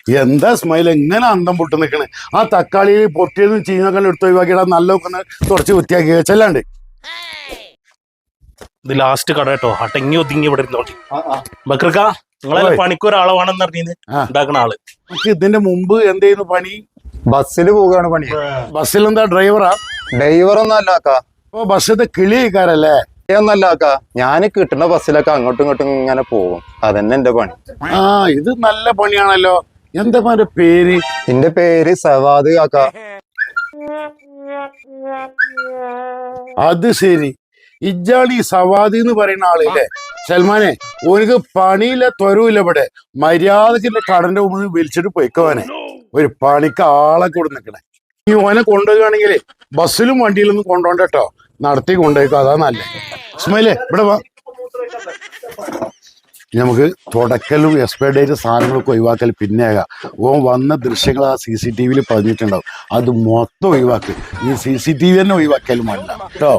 എന്താ സ്മൈൽ എങ്ങനെ അന്തം പൊട്ട് നിക്കണ്? ആ തക്കാളി പൊട്ടിയതും ചീഞ്ഞൊക്കെ എടുത്ത് ഒഴിവാക്കിയിടാൻ നല്ല കുറച്ച് വൃത്തിയാക്കി വെച്ചല്ലാണ്ട്. ഇത് ലാസ്റ്റ് കട കേട്ടോ. അടങ്ങി ഒതുങ്ങി ഇവിടെ ഇരുന്നോട്ടി. ബക്കർക്ക നിങ്ങളെ പണിക്കൊരാളെ വേണമെന്ന് അറിഞ്ഞീന്ന് ഉണ്ടാക്കണ ആള്. ഇതിന്റെ മുമ്പ് എന്ത് ചെയ്യുന്നു പണി? ബസ്സിൽ പോവുകയാണ് പണി. ബസ്സിൽ എന്താ ഡ്രൈവറാ? ഡ്രൈവറൊന്നും അല്ല അക്ക. അപ്പൊ ബസ്സിന്റെ കിളിയേക്കാരല്ലേ? ഒന്നല്ല അക്ക, ഞാൻ കിട്ടുന്ന ബസ്സിലൊക്കെ അങ്ങോട്ടും ഇങ്ങോട്ടും ഇങ്ങനെ പോകും. അതന്നെ എന്റെ പണി. ആ, ഇത് നല്ല പണിയാണല്ലോ. എന്താ എന്റെ പേര്? എന്റെ പേര് സവാദ് അക്ക. അത് ശരി, ഇജ്ജാളി സവാദി എന്ന് പറയുന്ന ആളില്ലേ? സൽമാനെ, ഓനിക്ക് പണിയില്ല ത്വരവില്ല. ഇവിടെ മര്യാദക്ക് കടന്റെ മുമ്പിൽ വലിച്ചിട്ട് പൊയ്ക്കവാനെ. ഒരു പണിക്ക് ആളെ കൂടെ നിക്കണേ. ഈ ഓനെ കൊണ്ടുപോവുകയാണെങ്കിൽ ബസ്സിലും വണ്ടിയിലൊന്നും കൊണ്ടുപോകണ്ട കേട്ടോ, നടത്തി കൊണ്ടുപോയിക്കോ, അതാ നല്ല. ഇസ്മായിലേ, ഇവിടെ വാ. നമുക്ക് തുടക്കലും എക്സ്പയർ ഡേറ്റ് സാധനങ്ങളൊക്കെ ഒഴിവാക്കൽ പിന്നെയാകാം. ഓൻ വന്ന ദൃശ്യങ്ങൾ ആ CCTV പതിഞ്ഞിട്ടുണ്ടാവും, അത് മൊത്തം ഒഴിവാക്ക്. ഈ CCTV തന്നെ ഒഴിവാക്കിയാലും വേണ്ട കേട്ടോ.